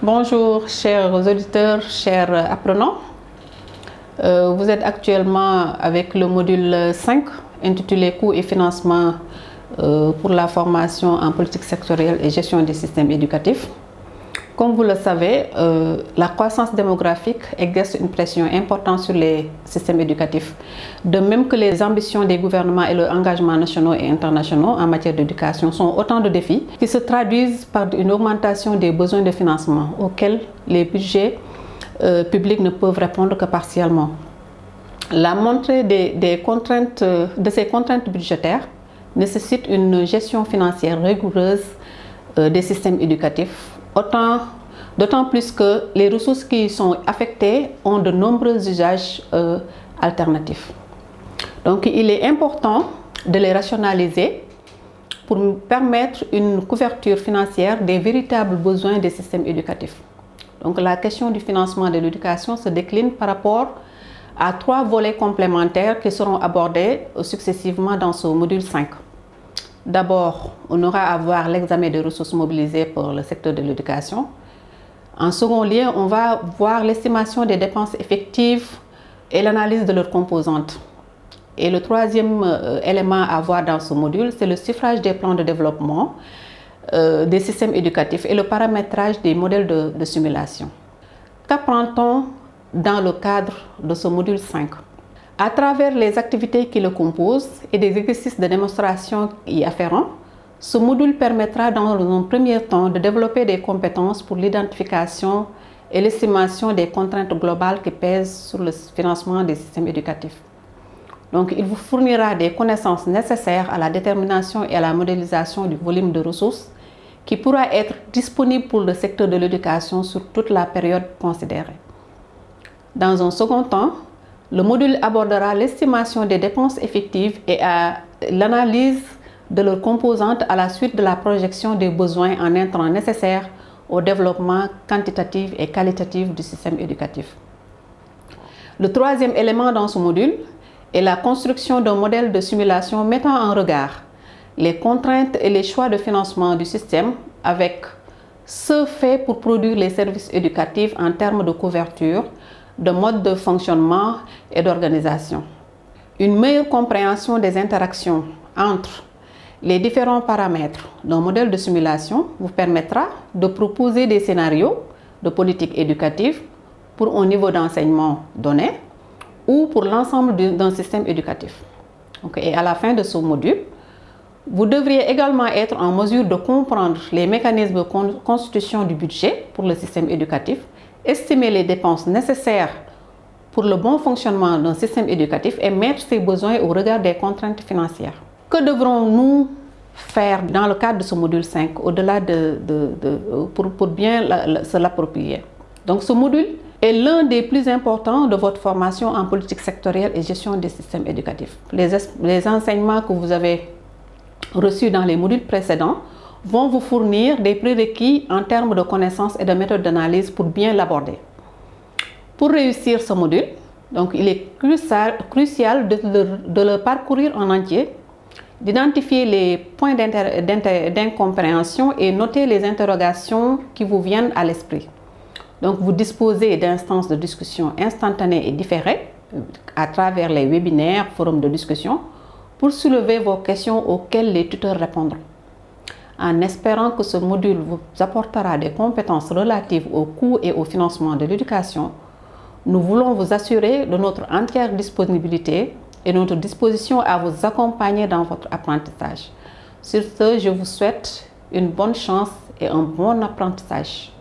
Bonjour chers auditeurs, chers apprenants. Vous êtes actuellement avec le module 5 intitulé Coûts et financement pour la formation en politique sectorielle et gestion des systèmes éducatifs. Comme vous le savez, la croissance démographique exerce une pression importante sur les systèmes éducatifs, de même que les ambitions des gouvernements et leurs engagements nationaux et internationaux en matière d'éducation sont autant de défis qui se traduisent par une augmentation des besoins de financement auxquels les budgets publics ne peuvent répondre que partiellement. La montée de ces contraintes budgétaires nécessite une gestion financière rigoureuse des systèmes éducatifs, d'autant plus que les ressources qui y sont affectées ont de nombreux usages alternatifs. Donc il est important de les rationaliser pour permettre une couverture financière des véritables besoins des systèmes éducatifs. Donc la question du financement de l'éducation se décline par rapport à 3 volets complémentaires qui seront abordés successivement dans ce module 5. D'abord, on aura à voir l'examen des ressources mobilisées pour le secteur de l'éducation. En second lieu, on va voir l'estimation des dépenses effectives et l'analyse de leurs composantes. Et le troisième élément à voir dans ce module, c'est le chiffrage des plans de développement des systèmes éducatifs et le paramétrage des modèles de simulation. Qu'apprend-on dans le cadre de ce module 5? À travers les activités qui le composent et des exercices de démonstration y afférents, ce module permettra dans un premier temps de développer des compétences pour l'identification et l'estimation des contraintes globales qui pèsent sur le financement des systèmes éducatifs. Donc, il vous fournira des connaissances nécessaires à la détermination et à la modélisation du volume de ressources qui pourra être disponible pour le secteur de l'éducation sur toute la période considérée. Dans un second temps, le module abordera l'estimation des dépenses effectives et l'analyse de leurs composantes à la suite de la projection des besoins en intrants nécessaires au développement quantitatif et qualitatif du système éducatif. Le troisième élément dans ce module est la construction d'un modèle de simulation mettant en regard les contraintes et les choix de financement du système avec ce fait pour produire les services éducatifs en termes de couverture, de mode de fonctionnement et d'organisation. Une meilleure compréhension des interactions entre les différents paramètres d'un modèle de simulation vous permettra de proposer des scénarios de politique éducative pour un niveau d'enseignement donné ou pour l'ensemble d'un système éducatif. Et à la fin de ce module, vous devriez également être en mesure de comprendre les mécanismes de constitution du budget pour le système éducatif, estimer les dépenses nécessaires pour le bon fonctionnement d'un système éducatif et mettre ses besoins au regard des contraintes financières. Que devrons-nous faire dans le cadre de ce module 5 au-delà pour bien se l'approprier? Donc ce module est l'un des plus importants de votre formation en politique sectorielle et gestion des systèmes éducatifs. Les enseignements que vous avez reçus dans les modules précédents vont vous fournir des prérequis en termes de connaissances et de méthodes d'analyse pour bien l'aborder. Pour réussir ce module, donc il est crucial de le parcourir en entier, d'identifier les points d'incompréhension et noter les interrogations qui vous viennent à l'esprit. Donc vous disposez d'instances de discussion instantanées et différées à travers les webinaires, forums de discussion pour soulever vos questions auxquelles les tuteurs répondront. En espérant que ce module vous apportera des compétences relatives au coût et au financement de l'éducation, nous voulons vous assurer de notre entière disponibilité et notre disposition à vous accompagner dans votre apprentissage. Sur ce, je vous souhaite une bonne chance et un bon apprentissage.